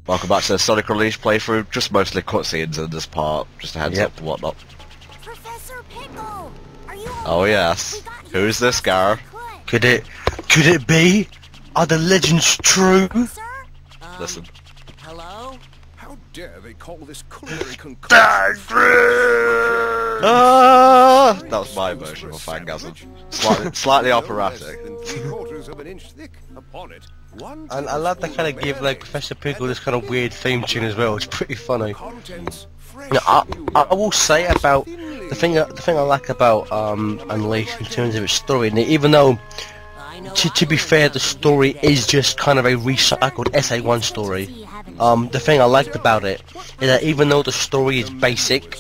Welcome back to the Sonic Unleashed playthrough, just mostly cutscenes in this part, just a heads up and whatnot. Professor Pickle! Are you Oh yes. Who's this guy? Could it be? Are the legends true? Sir? Listen. Hello? How dare they call this culinary concoction? Ah! That was my version of a fangasm. Slightly operatic. And I love that kind of give like Professor Pickle this kind of weird theme tune as well. It's pretty funny. I will say about the thing I like about Unleashed in terms of its story, and even though to be fair the story is just kind of a recycled SA1 story, the thing I liked about it is that even though the story is basic,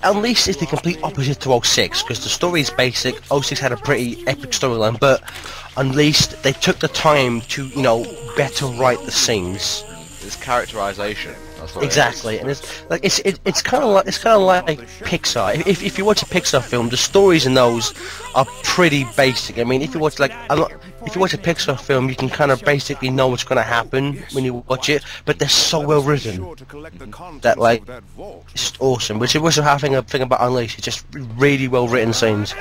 Unleashed is the complete opposite to 06, because the story is basic. 06 had a pretty epic storyline, but Unleashed, they took the time to, you know, better write the scenes. It's characterization. That's what Exactly, and it's kind of like Pixar. If you watch a Pixar film, the stories in those are pretty basic. I mean, if you watch a Pixar film, you can kind of basically know what's going to happen when you watch it, but they're so well written that like it's just awesome. Which is also having a thing about Unleashed. It's just really well written scenes.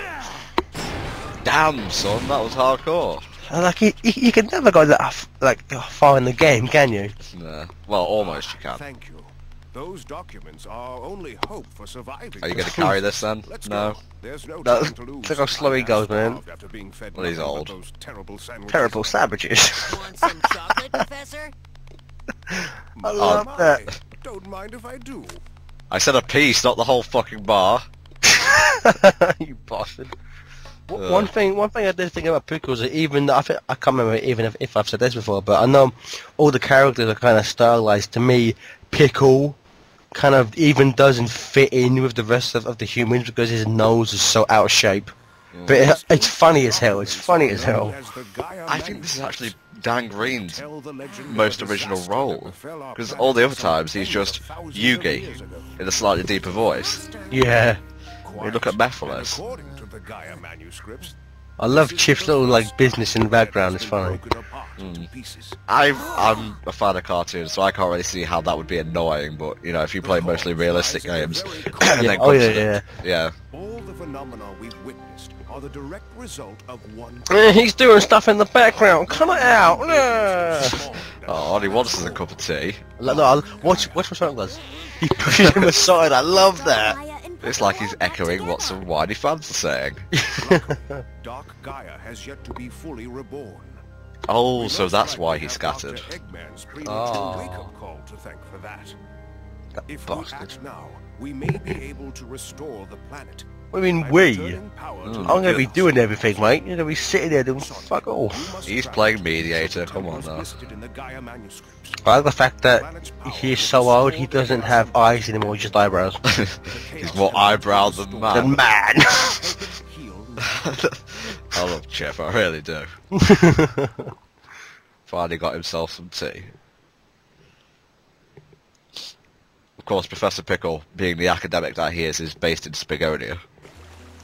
Damn, son, that was hardcore. And like you can never go that far in the game, can you? Nah. Well, almost you can. Thank you. Those documents are only hope for surviving. Are you going to carry this then? No. There's no No, time to lose. look how slow he goes, man. After being fed Well, he's nothing but old. those terrible sandwiches. Terrible savages. Want some chocolate, Professor? I love My, that. Don't mind if I do. I said a piece, not the whole fucking bar. You bastard. One thing I did think about Pickle is that even though I can't remember even if I've said this before, but I know all the characters are kind of stylized. To me, Pickle kind of even doesn't fit in with the rest of the humans because his nose is so out of shape. But it's funny as hell. It's funny as hell. I think this is actually Dan Green's most original role, because all the other times he's just Yugi in a slightly deeper voice. Yeah. You look at Mephiles. According to the Gaia manuscripts, I love Chip's little like business in the background. It's funny. I'm a fan of cartoons, so I can't really see how that would be annoying. But you know, if you play mostly realistic games, and then Oh yeah. all the phenomena we've witnessed are the direct result of one. He's doing stuff in the background. Come out. Oh, all he wants is a cup of tea. No, watch what something does. He pushes him aside. I love that. It's like he's echoing what some whiny fans are saying. Dark Gaia has yet to be fully reborn. Oh, so that's why he scattered. Eggman's Oh. wake-up call to thank for that. That If we bastard. act now, we may be able to restore the planet. What do you mean by we? returning power to I'm the gonna be chaos. doing everything, mate. You're gonna be sitting there doing fuck all. We must He's track playing mediator, come on temples now. listed in the Gaia manuscripts. I like the fact that he's so old he doesn't have eyes anymore, just eyebrows. He's more eyebrow than The man. man. Heal I love Chip, I really do. Finally got himself some tea. Of course, Professor Pickle, being the academic that he is based in Spigonia.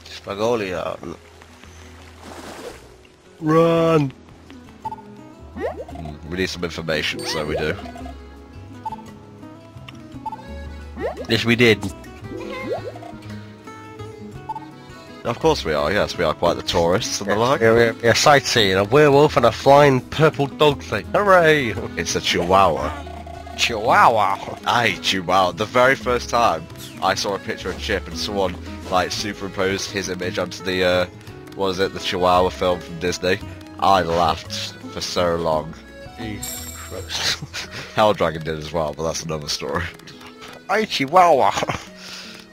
Spagolia. Run. We need some information, so we do. Yes, we did. Of course we are, yes, we are quite the tourists and the like. We're sightseeing. A werewolf and a flying purple dog thing. Hooray! It's a chihuahua. Chihuahua. Aye, chihuahua. The very first time I saw a picture of Chip and someone like superimposed his image onto the, what is it, the Chihuahua film from Disney, I laughed for so long. Jesus Christ. Hell Dragon did as well, but that's another story. Hey, Chihuahua.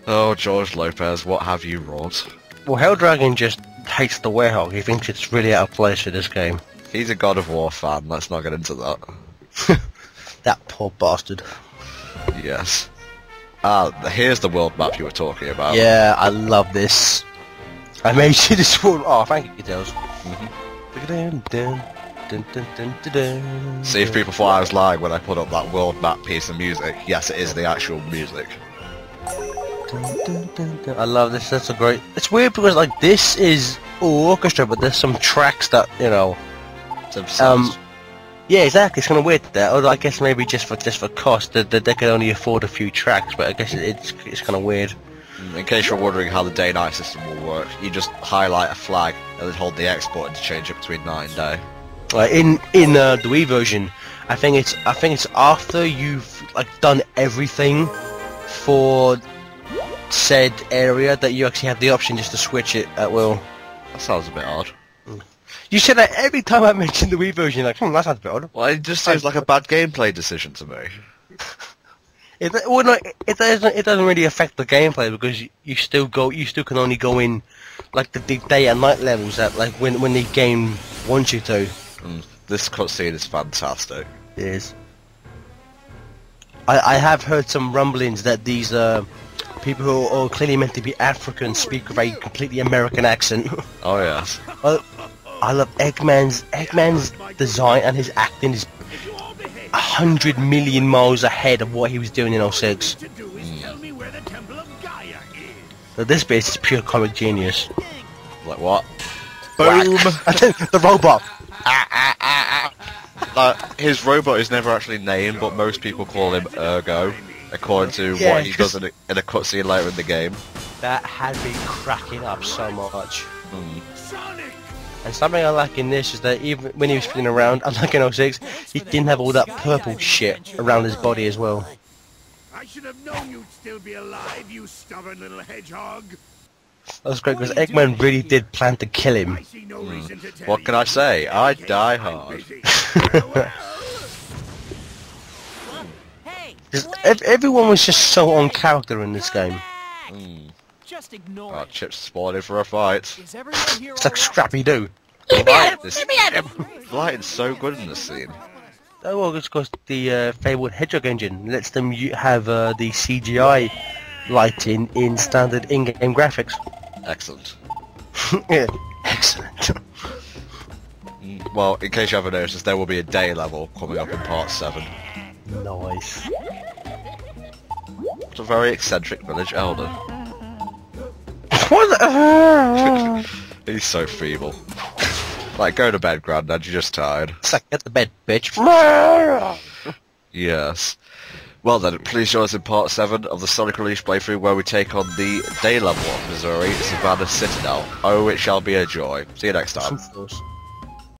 Oh, George Lopez, what have you wrought? Well, Helldragon just hates the werehog. He thinks it's really out of place for this game. He's a God of War fan, let's not get into that. That poor bastard. Yes. Here's the world map you were talking about. Yeah, I love this. I made you this one. Oh, thank you, Tails. See if people thought I was lying when I put up that world map piece of music. Yes, it is the actual music. I love this. That's a great. It's weird because like this is all orchestra, but there's some tracks that you know. Yeah, exactly. It's kind of weird that. Although I guess maybe just for cost, that they can only afford a few tracks. But I guess it's kind of weird. In case you're wondering how the day-night system will work, you just highlight a flag and then hold the export and change it between night and day. In the Wii version, I think it's after you've like done everything for said area that you actually have the option just to switch it at will. That sounds a bit odd. You said that every time I mention the Wii version, you're like, that sounds a bit odd. Well, it just seems like a bad gameplay decision to me. It doesn't really affect the gameplay because you still can only go in like the day and night levels at like when the game wants you to. This cutscene is fantastic. It is. I have heard some rumblings that these people who are clearly meant to be African speak with a completely American accent. Oh yes. I love Eggman's design, and his acting is 100 million miles ahead of what he was doing in 06. So this bit is pure comic genius. Like what? Boom! The robot! His robot is never actually named, but most people call him Ergo, according to what he does in a cutscene later in the game. That had me cracking up so much. And something I like in this is that even when he was spinning around, unlike in 06, he didn't have all that purple shit around his body as well. I should have known you'd still be alive, you stubborn little hedgehog. That was great because Eggman really did plan to kill him. I see no reason to tell What can I say? I die hard. Hey, Everyone was just so on character in this game. just ignore Oh, it. Chip's spawning for a fight. Is everyone here It's like Scrappy-Doo. The lighting's so good in this scene. Oh, well, it's because the fabled Hedgehog engine lets them have the CGI lighting in standard in-game graphics. Excellent. Yeah, excellent. Well, in case you haven't noticed, there will be a day level coming up in part 7. Nice. It's a very eccentric village elder. What the? He's so feeble. Like, go to bed, Grandad, you're just tired. It's like, get the bed, bitch. Yes. Well then, please join us in part 7 of the Sonic Release playthrough where we take on the day level of Missouri, Savannah Citadel. Oh, it shall be a joy. See you next time.